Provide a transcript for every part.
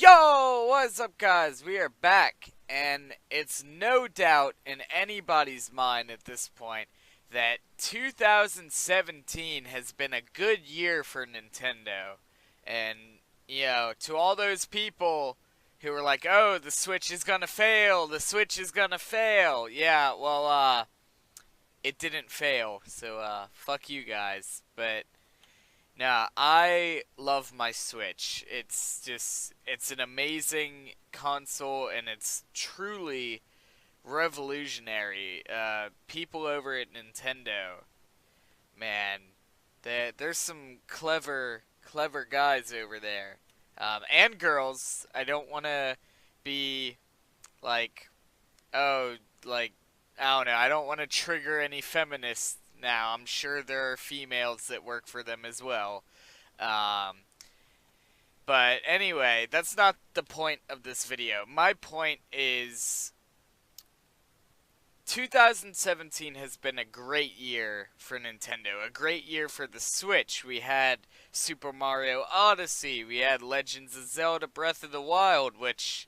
Yo, what's up guys? We are back, and it's no doubt in anybody's mind at this point that 2017 has been a good year for Nintendo. And, to all those people who were like, oh, the Switch is gonna fail, the Switch is gonna fail. Yeah, well, it didn't fail, so, fuck you guys. But nah, I love my Switch. It's an amazing console, and it's truly revolutionary. People over at Nintendo, man, there's some clever guys over there. And girls. I don't want to be like, oh, like, I don't know. I don't want to trigger any feminists now. I'm sure there are females that work for them as well. Um, but anyway, that's not the point of this video. My point is 2017 has been a great year for Nintendo. A great year for the Switch. We had Super Mario Odyssey. We had Legends of Zelda Breath of the Wild, which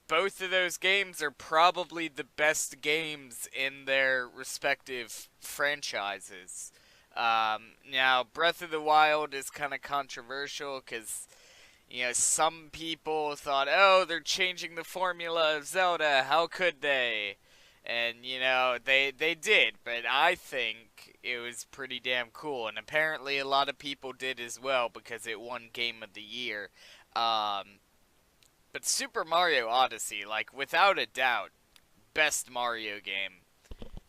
both of those games are probably the best games in their respective franchises. Now, Breath of the Wild is kind of controversial because, some people thought, oh, they're changing the formula of Zelda. How could they? And, they did, but I think it was pretty damn cool. And apparently a lot of people did as well because it won Game of the Year. But Super Mario Odyssey, like, without a doubt, best Mario game.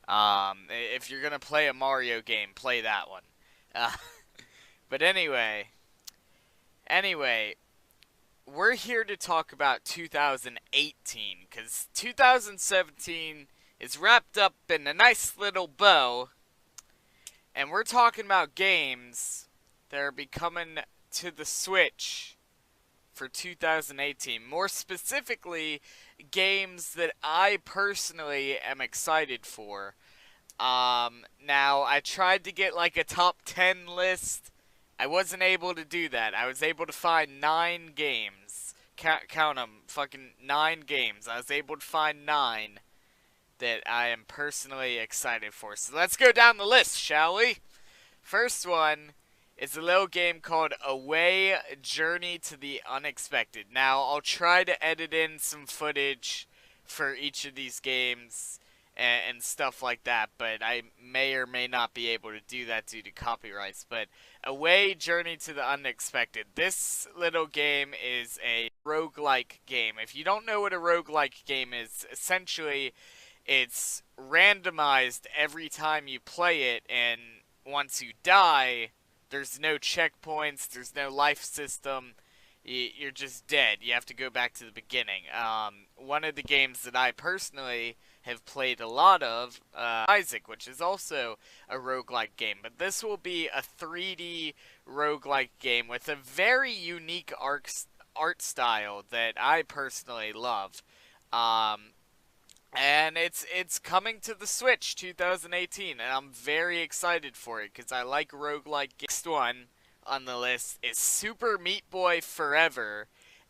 If you're gonna play a Mario game, play that one. Uh, but anyway, we're here to talk about 2018, because 2017 is wrapped up in a nice little bow, and we're talking about games that are be coming to the Switch for 2018. More specifically, games that I personally am excited for. Now, I tried to get like a top 10 list. I wasn't able to do that. I was able to find 9 games. Count them, fucking 9 games. I was able to find 9 that I am personally excited for. So let's go down the list, shall we? First one is a little game called Away Journey to the Unexpected. Now, I'll try to edit in some footage for each of these games and stuff like that, but I may or may not be able to do that due to copyrights. But Away Journey to the Unexpected. This little game is a roguelike game. If you don't know what a roguelike game is, essentially it's randomized every time you play it, and once you die, there's no checkpoints, there's no life system, you're just dead. You have to go back to the beginning. One of the games that I personally have played a lot of, Isaac, which is also a roguelike game. But this will be a 3D roguelike game with a very unique art style that I personally love. And it's coming to the Switch 2018, and I'm very excited for it because I like roguelike games. Next one on the list is Super Meat Boy Forever,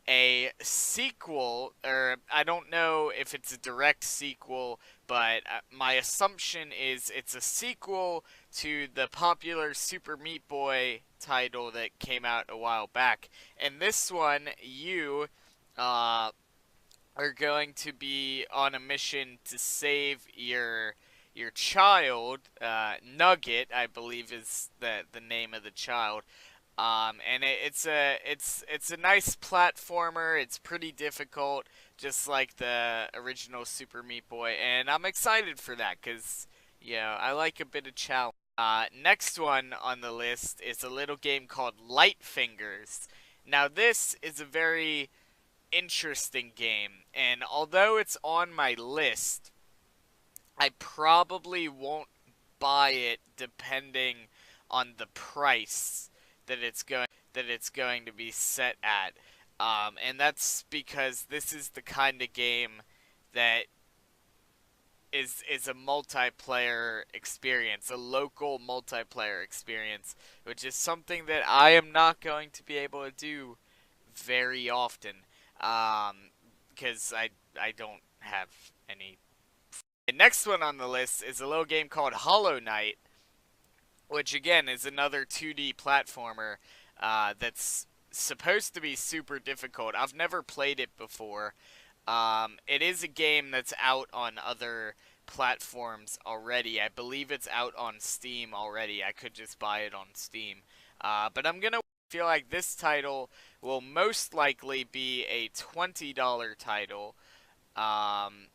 a sequel, or I don't know if it's a direct sequel, but my assumption is it's a sequel to the popular Super Meat Boy title that came out a while back. And this one, you are going to be on a mission to save your child, Nugget, I believe is the name of the child. And it's a nice platformer. It's pretty difficult, just like the original Super Meat Boy, and I'm excited for that because I like a bit of challenge. Next one on the list is a little game called Light Fingers. Now this is a very interesting game, and although it's on my list, I probably won't buy it depending on the price that it's going to be set at. And that's because this is the kind of game that is a multiplayer experience, a local multiplayer experience, which is something that I am not going to be able to do very often. Because I don't have any. The next one on the list is a little game called Hollow Knight, which again is another 2D platformer that's supposed to be super difficult. I've never played it before. It is a game that's out on other platforms already. I believe it's out on Steam already. I could just buy it on Steam. But I'm gonna feel like this title will most likely be a $20 title. Um,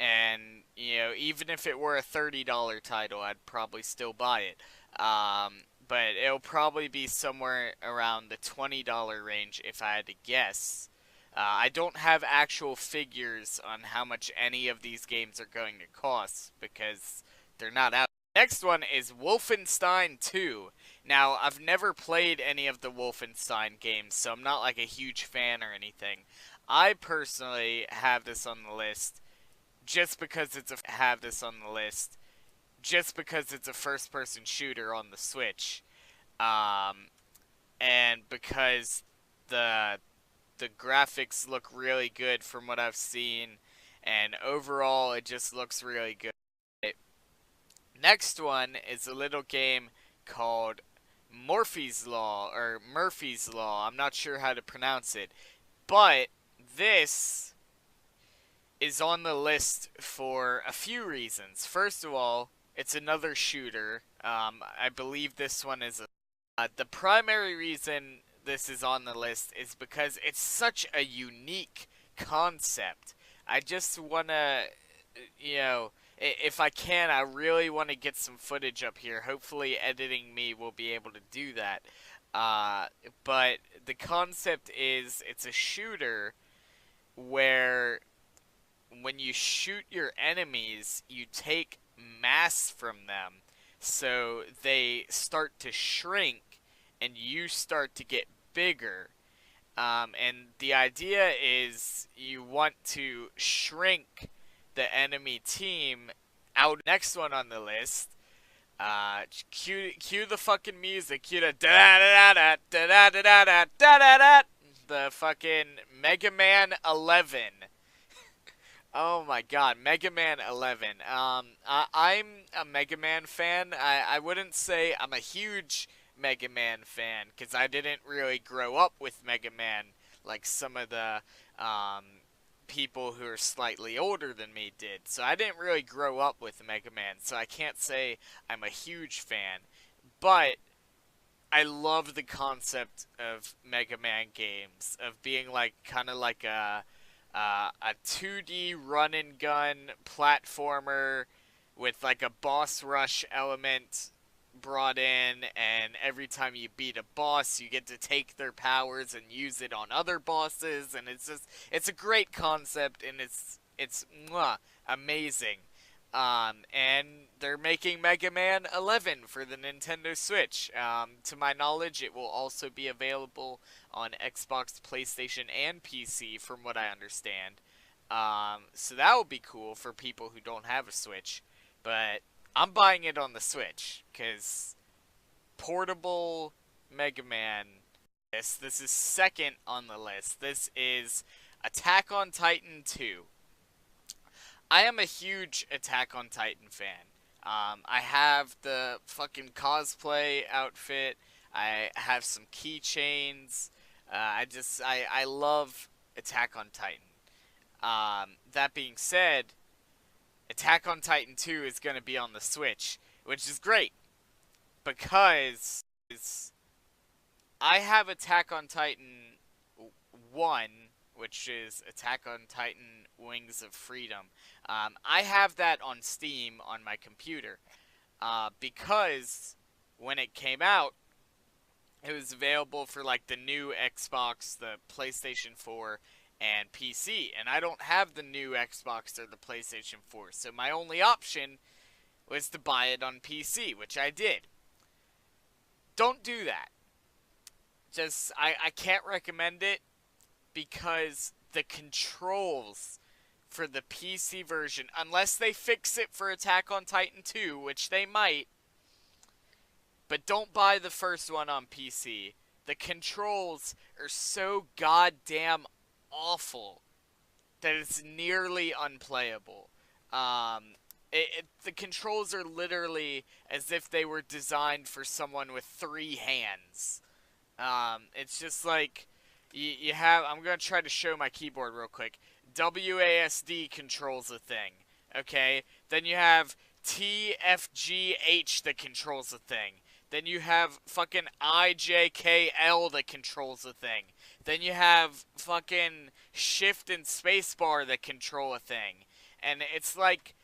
and even if it were a $30 title, I'd probably still buy it. But it'll probably be somewhere around the $20 range if I had to guess. I don't have actual figures on how much any of these games are going to cost because they're not out. Next one is Wolfenstein II. Now, I've never played any of the Wolfenstein games, so I'm not like a huge fan or anything. I personally have this on the list just because it's a first-person shooter on the Switch, and because the the graphics look really good from what I've seen, and overall it just looks really good. Next one is a little game called Murphy's Law, or Murphy's Law. I'm not sure how to pronounce it, but this is on the list for a few reasons. First of all, it's another shooter. I believe this one is the primary reason this is on the list is because it's such a unique concept. I just want to, if I can, I really want to get some footage up here. Hopefully editing me will be able to do that. But the concept is it's a shooter where when you shoot your enemies, you take mass from them. So they start to shrink and you start to get bigger. And the idea is you want to shrink the enemy team out. Next one on the list, cue the fucking music, cue the da da da da da da da da da da da, the fucking Megaman 11. Oh my god, Mega Man 11. I'm a Mega Man fan. I wouldn't say I'm a huge Mega Man fan, because I didn't really grow up with Mega Man like some of the people who are slightly older than me did. So I didn't really grow up with Mega Man, so I can't say I'm a huge fan. But I love the concept of Mega Man games, of being like kind of like a 2D run and gun platformer with like a boss rush element brought in, and every time you beat a boss you get to take their powers and use it on other bosses, and it's a great concept, and it's amazing. And they're making Mega Man 11 for the Nintendo Switch. To my knowledge, it will also be available on Xbox, PlayStation, and PC, from what I understand. So that would be cool for people who don't have a Switch. But I'm buying it on the Switch, because portable Mega Man. This is second on the list. This is Attack on Titan 2. I am a huge Attack on Titan fan. I have the fucking cosplay outfit. I have some keychains. I love Attack on Titan. That being said, Attack on Titan 2 is going to be on the Switch, which is great because I have Attack on Titan 1, which is Attack on Titan Wings of Freedom. I have that on Steam on my computer because when it came out, it was available for like the new Xbox, the PlayStation 4, and PC. And I don't have the new Xbox or the PlayStation 4, so my only option was to buy it on PC, which I did. Don't do that. I can't recommend it because the controls for the PC version, unless they fix it for Attack on Titan 2, which they might, but don't buy the first one on PC. The controls are so goddamn awful that it's nearly unplayable. The controls are literally as if they were designed for someone with 3 hands. It's just like you have. I'm gonna try to show my keyboard real quick. WASD controls a thing. Okay. Then you have TFGH that controls a thing. Then you have fucking IJKL that controls a thing. Then you have fucking shift and spacebar that control a thing. And it's like,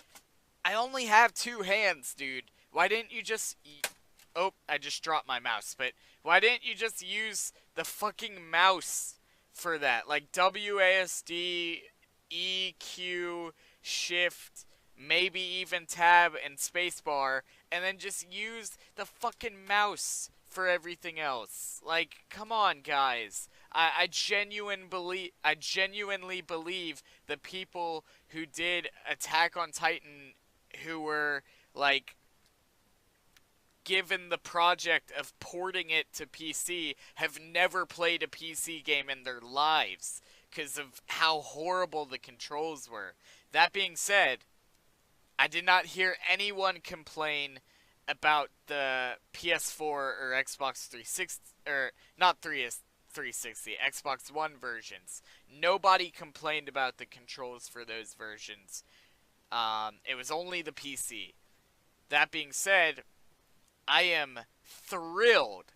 I only have 2 hands, dude. Why didn't you just... Oh, I just dropped my mouse. But why didn't you just use the fucking mouse for that? Like WASD, EQ, shift, maybe even tab and spacebar, and then just use the fucking mouse for everything else. Like, come on, guys. I genuinely believe the people who did Attack on Titan, who were like given the project of porting it to PC, have never played a PC game in their lives because of how horrible the controls were. That being said, I did not hear anyone complain about the PS4 or Xbox 360, or not 360, Xbox One versions. Nobody complained about the controls for those versions. It was only the PC. That being said, I am thrilled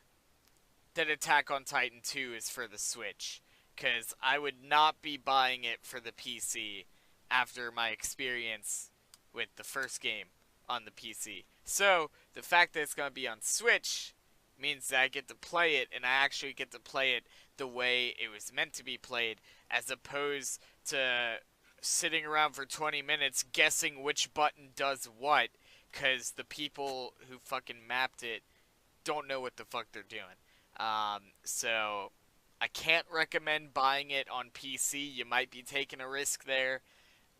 that Attack on Titan 2 is for the Switch, because I would not be buying it for the PC after my experience with the first game on the PC. So, the fact that it's going to be on Switch means that I get to play it, and I actually get to play it the way it was meant to be played, as opposed to sitting around for 20 minutes guessing which button does what, because the people who fucking mapped it don't know what the fuck they're doing. So I can't recommend buying it on PC. You might be taking a risk there.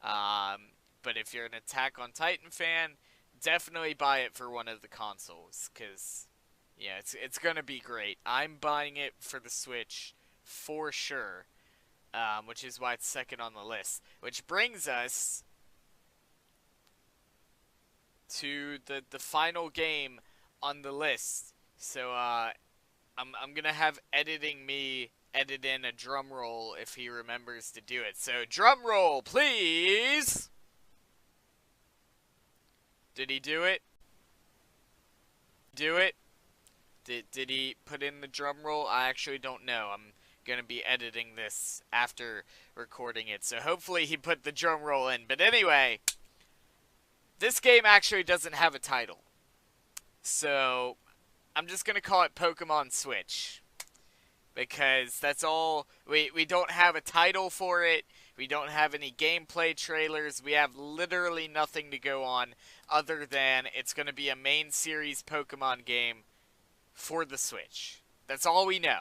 But if you're an Attack on Titan fan, definitely buy it for one of the consoles, because yeah, it's gonna be great. I'm buying it for the Switch for sure, which is why it's second on the list. Which brings us to the final game on the list. So I'm gonna have editing me edit in a drum roll if he remembers to do it. So drum roll, please. Did he do it? Do it? Did he put in the drum roll? I actually don't know. I'm gonna be editing this after recording it, so hopefully he put the drum roll in. But anyway, this game actually doesn't have a title, so I'm just gonna call it Pokemon Switch, because that's all. We don't have a title for it. We don't have any gameplay trailers. We have literally nothing to go on other than it's going to be a main series Pokemon game for the Switch. That's all we know.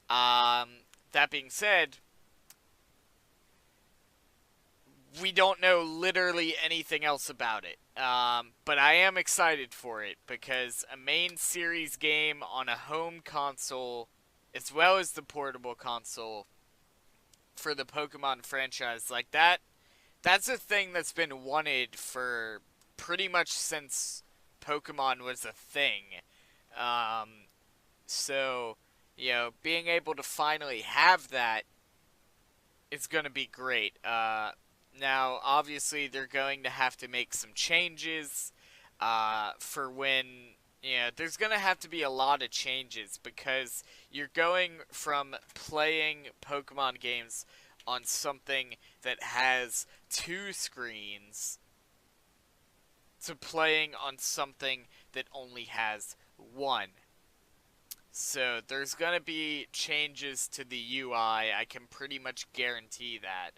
That being said, we don't know literally anything else about it. But I am excited for it, because a main series game on a home console, as well as the portable console, for the Pokemon franchise, like that's a thing that's been wanted for pretty much since Pokemon was a thing. So, you know, being able to finally have that is going to be great. Now, obviously, they're going to have to make some changes for when, you know, there's going to have to be a lot of changes, because you're going from playing Pokemon games on something that has 2 screens to playing on something that only has 1. So there's going to be changes to the UI. I can pretty much guarantee that.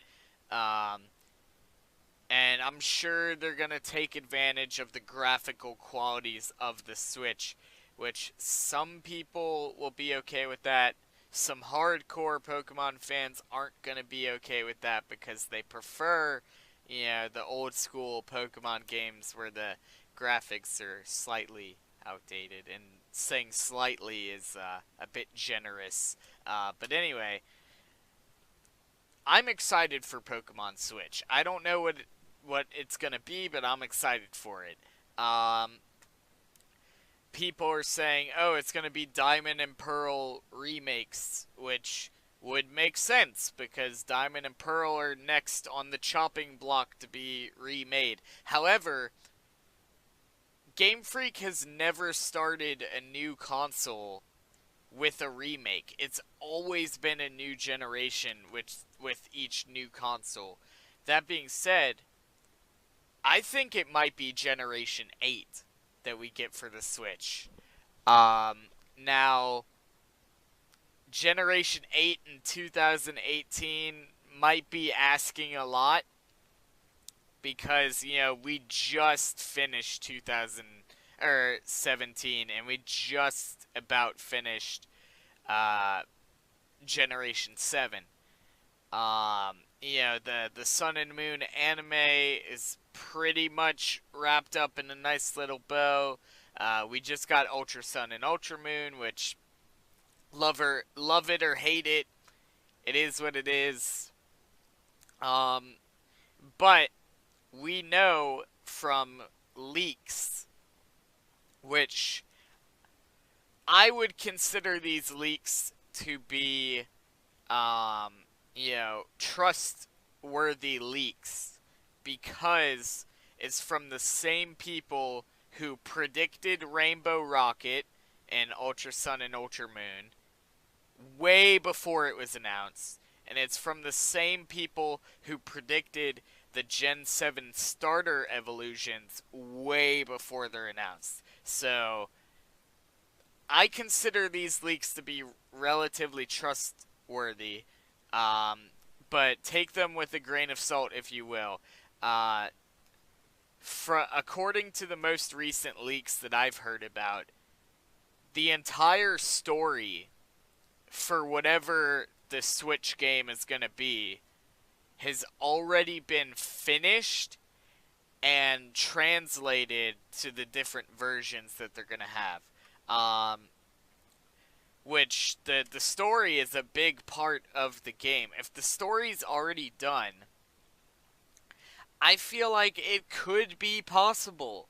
And I'm sure they're going to take advantage of the graphical qualities of the Switch, which some people will be okay with that. Some hardcore Pokemon fans aren't going to be okay with that, because they prefer, you know, the old school Pokemon games where the graphics are slightly outdated. And saying slightly is a bit generous. But anyway, I'm excited for Pokemon Switch. I don't know what it's gonna be, but I'm excited for it. People are saying, oh, it's gonna be Diamond and Pearl remakes, which would make sense because Diamond and Pearl are next on the chopping block to be remade. However, Game Freak has never started a new console with a remake. It's always been a new generation with each new console. That being said, I think it might be Generation 8 that we get for the Switch. Now, Generation 8 in 2018 might be asking a lot because, we just finished 2017 and we just about finished Generation 7. The Sun and Moon anime is pretty much wrapped up in a nice little bow. We just got Ultra Sun and Ultra Moon, which love it or hate it, it is what it is. But we know from leaks, which I would consider these leaks to be, trustworthy leaks because it's from the same people who predicted Rainbow Rocket and Ultra Sun and Ultra Moon way before it was announced. And it's from the same people who predicted the Gen 7 starter evolutions way before they're announced. So, I consider these leaks to be relatively trustworthy, but take them with a grain of salt, if you will. According to the most recent leaks that I've heard about, the entire story for whatever the Switch game is going to be has already been finished and translated to the different versions that they're going to have. Which the story is a big part of the game. If the story's already done, I feel like it could be possible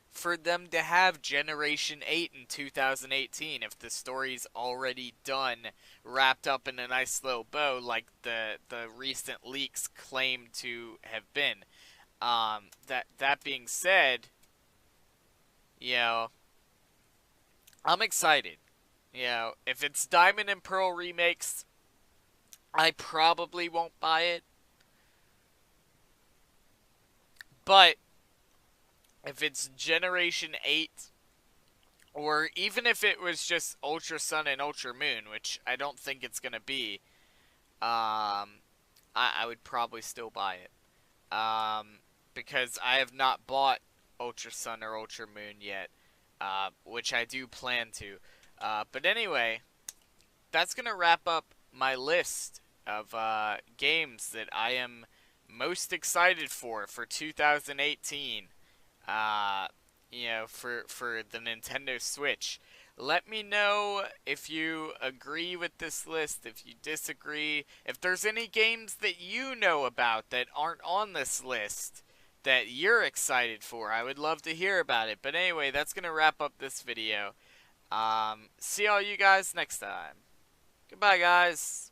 for them to have Generation 8 in 2018 if the story's already done, wrapped up in a nice little bow like the recent leaks claim to have been. That being said, I'm excited. If it's Diamond and Pearl remakes, I probably won't buy it. But if it's Generation 8, or even if it was just Ultra Sun and Ultra Moon, which I don't think it's going to be, I would probably still buy it. Because I have not bought Ultra Sun or Ultra Moon yet, which I do plan to. But anyway, that's going to wrap up my list of games that I am most excited for 2018. For the Nintendo Switch. Let me know if you agree with this list, if you disagree, if there's any games that you know about that aren't on this list that you're excited for. I would love to hear about it. But anyway, that's going to wrap up this video. See all you guys next time. Goodbye, guys.